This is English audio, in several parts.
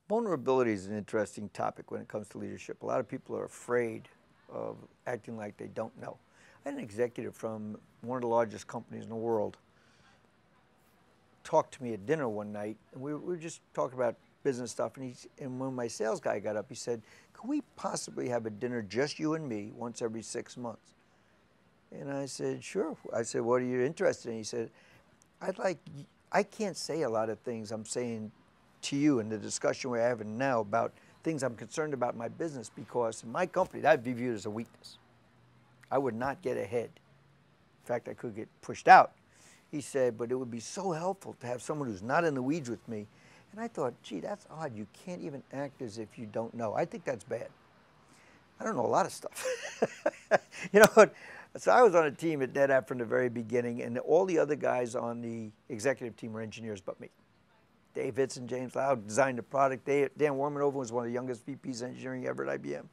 Vulnerability is an interesting topic when it comes to leadership. A lot of people are afraid of acting like they don't know. I had an executive from one of the largest companies in the world talk to me at dinner one night, and we were just talking about business stuff. And when my sales guy got up, he said, "Could we possibly have a dinner, just you and me, once every 6 months?" And I said, "Sure." I said, "What are you interested in?" He said, I can't say a lot of things I'm saying to you in the discussion we're having now about things I'm concerned about in my business, because in my company, that would be viewed as a weakness. I would not get ahead. In fact, I could get pushed out." He said, "But it would be so helpful to have someone who's not in the weeds with me." And I thought, gee, that's odd. You can't even act as if you don't know. I think that's bad. I don't know a lot of stuff. You know, so I was on a team at NetApp from the very beginning, and all the other guys on the executive team were engineers but me. Dave Hitson, James Lau designed the product. Dan Warmanover was one of the youngest VPs of engineering ever at IBM.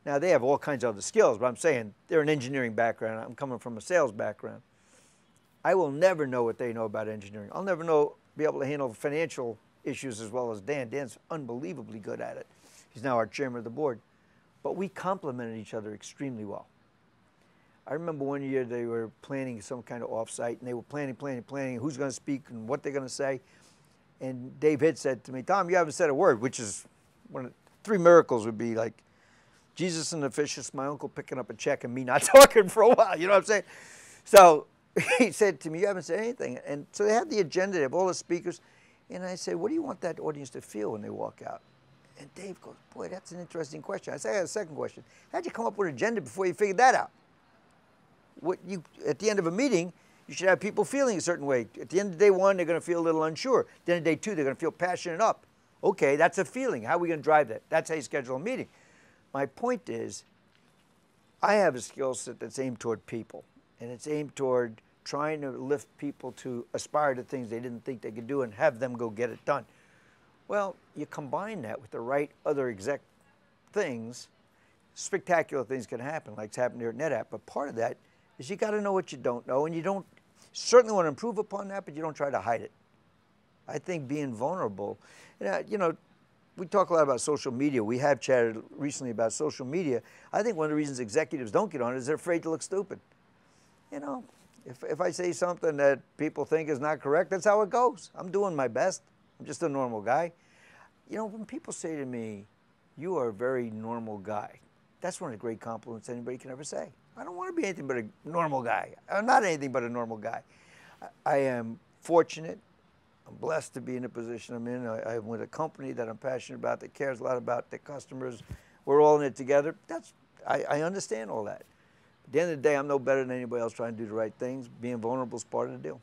Now, they have all kinds of other skills, but I'm saying they're an engineering background. I'm coming from a sales background. I will never know what they know about engineering. I'll never be able to handle financial issues as well as Dan. Dan's unbelievably good at it. He's now our chairman of the board. But we complemented each other extremely well. I remember one year they were planning some kind of offsite, and they were planning who's going to speak and what they're going to say. And Dave Hitt said to me, "Tom, you haven't said a word," which is one of three miracles would be like Jesus and the fishes, my uncle picking up a check, and me not talking for a while. You know what I'm saying? So he said to me, "You haven't said anything." And so they had the agenda, they have all the speakers. And I said, "What do you want that audience to feel when they walk out?" And Dave goes, "Boy, that's an interesting question." I said, "I got a second question. How'd you come up with an agenda before you figured that out? At the end of a meeting, you should have people feeling a certain way. At the end of day one, they're going to feel a little unsure. At the end of day two, they're going to feel passionate up. Okay, that's a feeling. How are we going to drive that? That's how you schedule a meeting." My point is, I have a skill set that's aimed toward people, and it's aimed toward trying to lift people to aspire to things they didn't think they could do and have them go get it done. Well, you combine that with the right other exec things, spectacular things can happen, like it's happened here at NetApp. But part of that is you got to know what you don't know, and you don't certainly want to improve upon that, but you don't try to hide it. I think being vulnerable, you know, we talk a lot about social media. We have chatted recently about social media. I think one of the reasons executives don't get on it is they're afraid to look stupid. You know, if I say something that people think is not correct, that's how it goes. I'm doing my best. I'm just a normal guy. You know, when people say to me, "You are a very normal guy," that's one of the great compliments anybody can ever say. I don't want to be anything but a normal guy. I'm not anything but a normal guy. I am fortunate. I'm blessed to be in the position I'm in. I'm with a company that I'm passionate about, that cares a lot about the customers. We're all in it together. I understand all that. At the end of the day, I'm no better than anybody else trying to do the right things. Being vulnerable is part of the deal.